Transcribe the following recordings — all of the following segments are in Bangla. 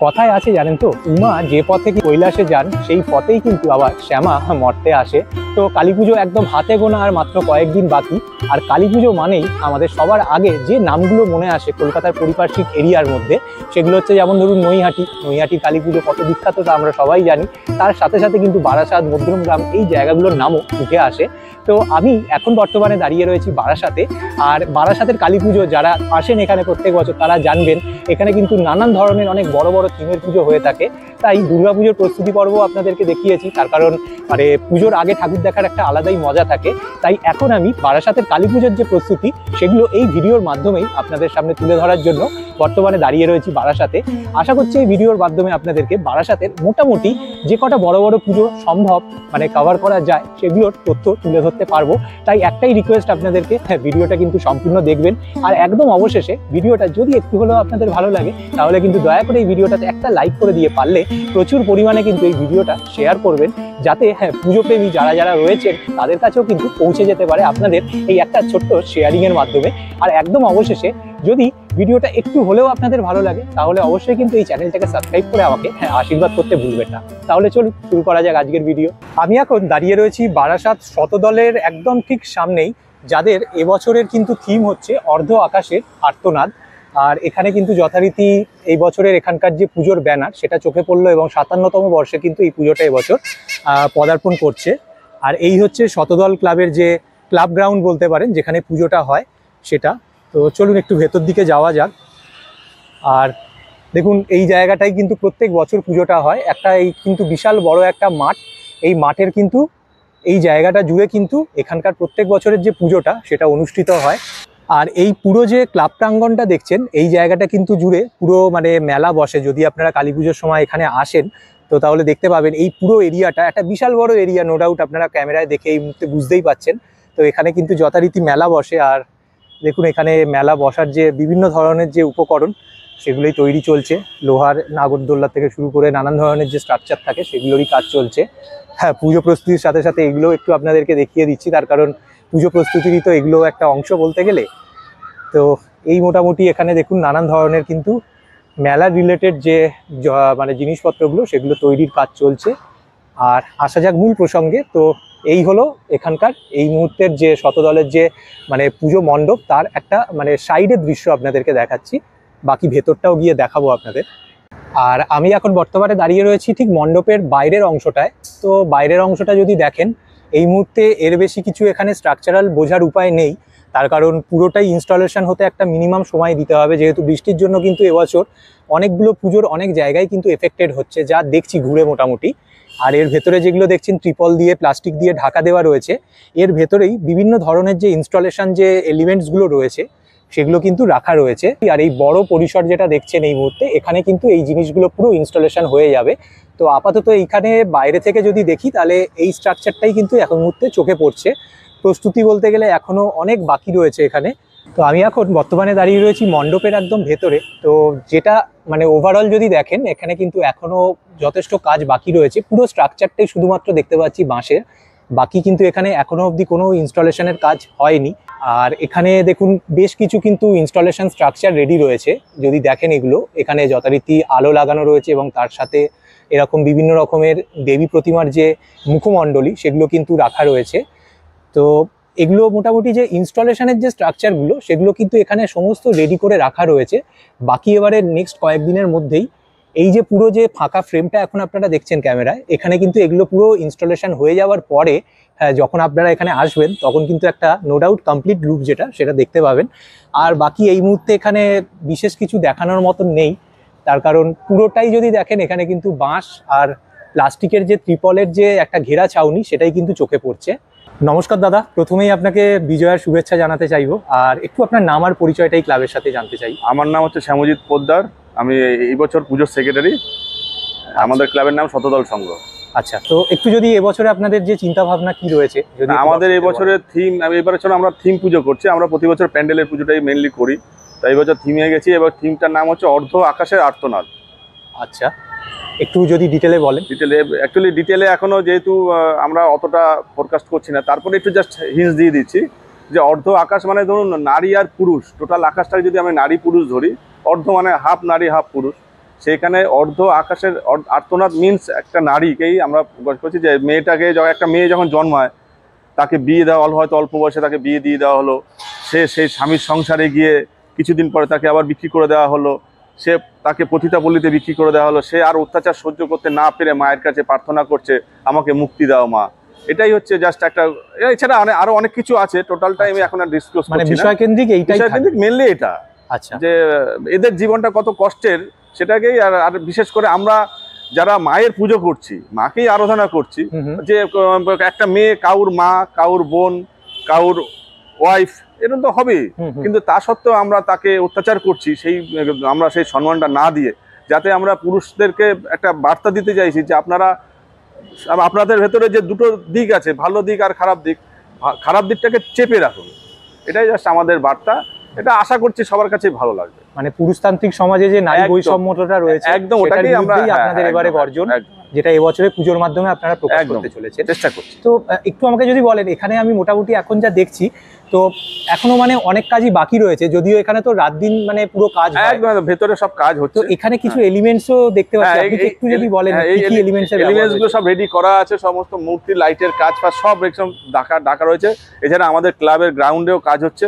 কথায় আছে জানেন তো, উমা যে পথে কৈলাসে যান সেই পথেই কিন্তু আবার শ্যামা মর্তে আসে। তো কালী পুজো একদম হাতে গোনা আর মাত্র কয়েকদিন বাকি। আর কালী পুজো মানেই আমাদের সবার আগে যে নামগুলো মনে আসে কলকাতার পরিপার্শ্বিক এরিয়ার মধ্যে, সেগুলো হচ্ছে যেমন ধরুন নৈহাটি কালী পুজো কত বিখ্যাত তা আমরা সবাই জানি। তার সাথে সাথে কিন্তু বারাসাত, মধ্যমগ্রাম এই জায়গাগুলোর নামও উঠে আসে। তো আমি এখন বর্তমানে দাঁড়িয়ে রয়েছি বারাসাতে। আর বারাসাতের কালী পুজো যারা আসেন এখানে প্রত্যেক বছর তারা জানবেন এখানে কিন্তু নানান ধরনের অনেক বড় বড় থিমের পুজো হয়ে থাকে। তাই দুর্গাপুজোর প্রস্তুতি পর্ব আপনাদেরকে দেখিয়েছি, তার কারণ মানে পুজোর আগে ঠাকুর দেখার একটা আলাদাই মজা থাকে। তাই এখন আমি বারাসাতের কালী পুজোর যে প্রস্তুতি সেগুলো এই ভিডিওর মাধ্যমেই আপনাদের সামনে তুলে ধরার জন্য বর্তমানে দাঁড়িয়ে রয়েছি বারাসাতে। আশা করছি এই ভিডিওর মাধ্যমে আপনাদেরকে বারাসাতের মোটামুটি যে কটা বড় বড় পুজো সম্ভব মানে কভার করা যায় সেগুলোর তথ্য তুলে ধরতে পারবো। তাই একটাই রিকোয়েস্ট আপনাদেরকে, ভিডিওটা কিন্তু সম্পূর্ণ দেখবেন। আর একদম অবশেষে ভিডিওটা যদি একটু হলেও আপনাদের ভালো লাগে তাহলে কিন্তু দয়া করে এই ভিডিওটাতে একটা লাইক করে দিয়ে পারলে প্রচুর পরিমাণে কিন্তু এই ভিডিওটা শেয়ার করবেন, যাতে পুজো প্রেমী যারা যারা রয়েছেন তাদের কাছেও কিন্তু পৌঁছে যেতে পারে আপনাদের এই একটা ছোট্ট শেয়ারিংয়ের মাধ্যমে। আর একদম অবশেষে যদি ভিডিওটা একটু হলেও আপনাদের ভালো লাগে তাহলে অবশ্যই কিন্তু এই চ্যানেলটাকে সাবস্ক্রাইব করে আমাকে আশীর্বাদ করতে ভুলবেন না। তাহলে চলুন শুরু করা যাক আজকের ভিডিও। আমি এখন দাঁড়িয়ে রয়েছি বারাসাত শতদলের একদম ঠিক সামনেই, যাদের এবছরের কিন্তু থিম হচ্ছে অর্ধ আকাশের আর্তনাদ। আর এখানে কিন্তু যথারীতি এই বছরের এখানকার যে পুজোর ব্যানার সেটা চোখে পড়লো এবং 57তম বর্ষে কিন্তু এই পুজোটা এবছর পদার্পণ করছে। আর এই হচ্ছে শতদল ক্লাবের যে ক্লাব গ্রাউন্ড বলতে পারেন, যেখানে পুজোটা হয় সেটা। তো চলুন একটু ভেতর দিকে যাওয়া যাক। আর দেখুন এই জায়গাটাই কিন্তু প্রত্যেক বছর পুজোটা হয়। এই কিন্তু বিশাল বড় একটা মাঠ, এই মাঠের কিন্তু এই জায়গাটা জুড়ে কিন্তু এখানকার প্রত্যেক বছরের যে পুজোটা সেটা অনুষ্ঠিত হয়। আর এই পুরো যে ক্লাব প্রাঙ্গণটা দেখছেন এই জায়গাটা কিন্তু জুড়ে পুরো মানে মেলা বসে। যদি আপনারা কালী পুজোর সময় এখানে আসেন তো তাহলে দেখতে পাবেন এই পুরো এরিয়াটা একটা বিশাল বড় এরিয়া, নো ডাউট আপনারা ক্যামেরায় দেখে এই মুহূর্তে বুঝতেই পাচ্ছেন। তো এখানে কিন্তু যথারীতি মেলা বসে। আর দেখুন এখানে মেলা বসার যে বিভিন্ন ধরনের যে উপকরণ সেগুলোই তৈরি চলছে, লোহার নাগরদোল্লা থেকে শুরু করে নানান ধরনের যে স্ট্রাকচার থাকে সেগুলোরই কাজ চলছে। হ্যাঁ, পুজো প্রস্তুতির সাথে সাথে এগুলো একটু আপনাদেরকে দেখিয়ে দিচ্ছি, তার কারণ পুজো প্রস্তুতিরই তো এগুলো একটা অংশ বলতে গেলে। তো এই মোটামুটি এখানে দেখুন নানান ধরনের কিন্তু মেলা রিলেটেড যে মানে জিনিসপত্রগুলো সেগুলো তৈরির কাজ চলছে। আর আসা যাক মূল প্রসঙ্গে। তো এই হলো এখানকার এই মুহূর্তের যে শতদলের যে মানে পুজো মণ্ডপ, তার একটা মানে সাইডের দৃশ্য আপনাদেরকে দেখাচ্ছি, বাকি ভেতরটাও গিয়ে দেখাবো আপনাদের। আর আমি এখন বর্তমানে দাঁড়িয়ে রয়েছি ঠিক মণ্ডপের বাইরের অংশটায়। তো বাইরের অংশটা যদি দেখেন এই মুহূর্তে এর বেশি কিছু এখানে স্ট্রাকচারাল বোঝার উপায় নেই, তার কারণ পুরোটাই ইনস্টলেশন হতে একটা মিনিমাম সময় দিতে হবে, যেহেতু বৃষ্টির জন্য কিন্তু এবছর অনেকগুলো পুজোর অনেক জায়গায় কিন্তু এফেক্টেড হচ্ছে, যা দেখছি ঘুরে মোটামুটি। আর এর ভেতরে যেগুলো দেখছেন ট্রিপল দিয়ে প্লাস্টিক দিয়ে ঢাকা দেওয়া রয়েছে, এর ভেতরেই বিভিন্ন ধরনের যে ইনস্টলেশন যে এলিমেন্টসগুলো রয়েছে সেগুলো কিন্তু রাখা রয়েছে। আর এই বড় পরিসর যেটা দেখছেন এই মুহূর্তে, এখানে কিন্তু এই জিনিসগুলো পুরো ইনস্টলেশন হয়ে যাবে। তো আপাতত এইখানে বাইরে থেকে যদি দেখি তাহলে এই স্ট্রাকচারটাই কিন্তু এখন মুহূর্তে চোখে পড়ছে। প্রস্তুতি বলতে গেলে এখনো অনেক বাকি রয়েছে এখানে। তো আমি এখন বর্তমানে দাঁড়িয়ে রয়েছি মণ্ডপের একদম ভেতরে। তো যেটা মানে ওভারঅল যদি দেখেন এখানে কিন্তু এখনো যথেষ্ট কাজ বাকি রয়েছে। পুরো স্ট্রাকচারটাই শুধুমাত্র দেখতে পাচ্ছি বাঁশের, বাকি কিন্তু এখানে এখনো অবধি কোনো ইনস্টলেশনের কাজ হয়নি। আর এখানে দেখুন বেশ কিছু কিন্তু ইনস্টলেশন স্ট্রাকচার রেডি রয়েছে। যদি দেখেন এগুলো এখানে যথারীতি আলো লাগানো রয়েছে এবং তার সাথে এরকম বিভিন্ন রকমের দেবী প্রতিমার যে মুখমণ্ডলী সেগুলো কিন্তু রাখা রয়েছে। তো এগুলো মোটামুটি যে ইনস্টলেশনের যে স্ট্রাকচারগুলো সেগুলো কিন্তু এখানে সমস্ত রেডি করে রাখা রয়েছে। বাকি এবারে নেক্সট কয়েকদিনের মধ্যেই এই যে পুরো যে ফাঁকা ফ্রেমটা এখন আপনারা দেখছেন ক্যামেরায়, এখানে কিন্তু এগুলো পুরো ইনস্টলেশন হয়ে যাওয়ার পরে যখন আপনারা এখানে আসবেন তখন কিন্তু একটা নো ডাউট কমপ্লিট লুক যেটা সেটা দেখতে পাবেন। আর বাকি এই মুহূর্তে এখানে বিশেষ কিছু দেখানোর মতন নেই, তার কারণ পুরোটাই যদি দেখেন এখানে কিন্তু বাঁশ আর প্লাস্টিকের যে ত্রিপলের যে একটা ঘেরা ছাউনি সেটাই কিন্তু চোখে পড়ছে। নমস্কার দাদা, প্রথমেই আপনাকে বিজয়ার শুভেচ্ছা জানাতে চাইবো। আর একটু আপনার নাম আর পরিচয়টাই ক্লাবের সাথে জানতে চাই। আমার নাম হচ্ছে শ্যামজিৎ পোদ্দার, আমি এই বছর পুজোর সেক্রেটারি। আমাদের ক্লাবের নাম শতদল সংঘ। আচ্ছা, তো একটু যদি এবছরে আপনাদের যে চিন্তা ভাবনা কি রয়েছে যদি আমাদের এই বছরের থিম, এবছর আমরা থিম পুজো করছি। আমরা প্রতি বছর প্যান্ডেলের পুজোটাই মেনলি করি, তাই এই বছর থিমে গেছি। এবার থিমটার নাম হচ্ছে অর্ধ আকাশের আর্তনাদ। আচ্ছা, একটু যদি ডিটেলে বলেন। ডিটেলে এখনো যেহেতু আমরা অতটা ফোরকাস্ট করছি না, তারপরে একটু জাস্ট হিন্টস দিয়ে দিচ্ছি যে অর্ধ আকাশ মানে ধরুন নারী আর পুরুষ, টোটাল আকাশটাকে যদি আমি নারী পুরুষ ধরি, অর্ধ মানে হাফ নারী হাফ পুরুষ। সেখানে অর্ধ আকাশের আর্তনাদ মিনস একটা নারীকেই আমরা প্রকাশ করছি, যে মেয়েটাকে একটা মেয়ে যখন জন্মায় তাকে বিয়ে দেওয়া হলো, হয়তো অল্প বয়সে তাকে বিয়ে দিয়ে দেওয়া হলো, সে সেই স্বামীর সংসারে গিয়ে কিছুদিন পরে তাকে আবার বিক্রি করে দেওয়া হলো, সে তাকে পতিতাপল্লীতে বিক্রি করে দেওয়া হলো, সে আর অত্যাচার সহ্য করতে না পেরে মায়ের কাছে প্রার্থনা করছে আমাকে মুক্তি দাও মা। এটাই হচ্ছে জাস্ট একটা, এছাড়া আরো অনেক কিছু আছে, টোটালটা আমি এখন আর ডিসকাস করছি না, বিষয় কেন্দ্রিক এইটাই, বিষয় কেন্দ্রিক মেনলি এটা। আচ্ছা, যে এদের জীবনটা কত কষ্টের সেটাকেই, আর বিশেষ করে আমরা যারা মায়ের পুজো করছি, মাকেই আরাধনা করছি, যে একটা মেয়ে কাউর মা, কাউর বোন, কাউর ওয়াইফ, এরকম তো হবেই, কিন্তু তা সত্ত্বেও আমরা তাকে অত্যাচার করছি, আমরা সেই সম্মানটা না দিয়ে, যাতে আমরা পুরুষদেরকে একটা বার্তা দিতে চাইছি যে আপনাদের ভেতরে যে দুটো দিক আছে, ভালো দিক আর খারাপ দিকটাকে চেপে রাখুন, এটাই জাস্ট আমাদের বার্তা। এটা আশা করছি সবার কাছে ভালো লাগবে। মানে পুরুষতান্ত্রিক সমাজে যে নারী বৈষম্যটা রয়েছে, একদম ওটাকেই আমরা আপনাদের এবারে গর্জন, যেটা এবছরে পুজোর মাধ্যমে আপনারা প্রকাশ করতে চলেছেন, চেষ্টা করছি। তো একটু আমাকে যদি বলেন, এখানে আমি মোটামুটি এখন যা দেখছি, তো এখনো মানে অনেক কাজই বাকি রয়েছে, যদিও এখানে তো রাত দিন মানে পুরো কাজ হয়, একদম ভেতরে সব কাজ হচ্ছে। তো এখানে কিছু এলিমেন্টসও দেখতে পাচ্ছি, আপনি একটু যদি বলেন কি কি এলিমেন্টসগুলো সব রেডি করা আছে, সমস্ত মূর্তি, লাইটের কাজ সব একদম ঢাকা রয়েছে। এছাড়া আমাদের ক্লাবের গ্রাউন্ডেও কাজ হচ্ছে,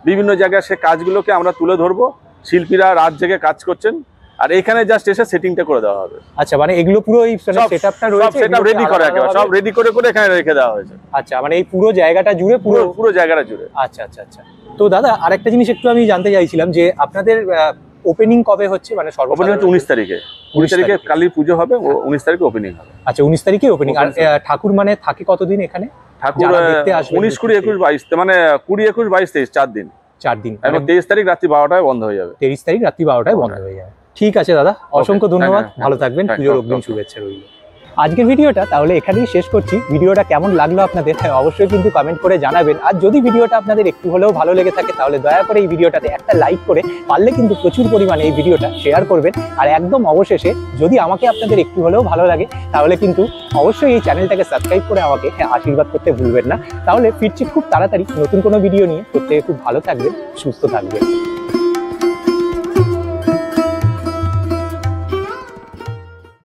বিভিন্ন জায়গায় সে কাজগুলোকে আমরা তুলে ধরবো, শিল্পীরা রাত জেগে কাজ করছেন, আর এখানে জাস্ট এসে সেটিংটা করে দেওয়া হবে। আচ্ছা, মানে এগুলো পুরো এই সেটআপটা রয়েছে, সেটআপ রেডি করা, একেবারে সব রেডি করে এখানে রেখে দেওয়া হয়েছে। আচ্ছা, মানে এই পুরো জায়গাটা জুড়ে, পুরো জায়গাটা জুড়ে। আচ্ছা আচ্ছা আচ্ছা। তো দাদা, আরেকটা জিনিস একটু আমি জানতে চাইছিলাম, যে আপনাদের ওপেনিং কবে হচ্ছে? মানে ওপেনিং হচ্ছে 19 তারিখে। 19 তারিখে কালীর পুজো হবে, 19 তারিখে ওপেনিং হবে। আচ্ছা, 19 তারিখে ওপেনিং। আর ঠাকুর মানে থাকে কতদিন এখানে? ঠাকুর 19, 20, 21, 22, মানে 20, 21, 22, 23, 4 দিন। 4 দিন, এবং 23 তারিখ রাত্রি 12টায় বন্ধ হয়ে যাবে। 23 তারিখ রাত্রি 12টায় বন্ধ হয়ে যাবে। ঠিক আছে দাদা, অসংখ্য ধন্যবাদ, ভালো থাকবেন, পুজোর অগ্রিম শুভেচ্ছা রইল। আজকের ভিডিওটা তাহলে এখানেই শেষ করছি। ভিডিওটা কেমন লাগলো আপনাদের অবশ্যই কিন্তু কমেন্ট করে জানাবেন। আর যদি ভিডিওটা আপনাদের একটু হলেও ভালো লেগে থাকে, তাহলে দয়া করে এই ভিডিওটাতে একটা লাইক করে, পারলে কিন্তু প্রচুর পরিমাণে এই ভিডিওটা শেয়ার করবেন। আর একদম অবশেষে, যদি আমাকে আপনাদের একটু হলেও ভালো লাগে, তাহলে কিন্তু অবশ্যই এই চ্যানেলটাকে সাবস্ক্রাইব করে আমাকে আশীর্বাদ করতে ভুলবেন না। তাহলে ফিরছি খুব তাড়াতাড়ি নতুন কোনো ভিডিও নিয়ে। প্রত্যেকে খুব ভালো থাকবেন, সুস্থ থাকবেন।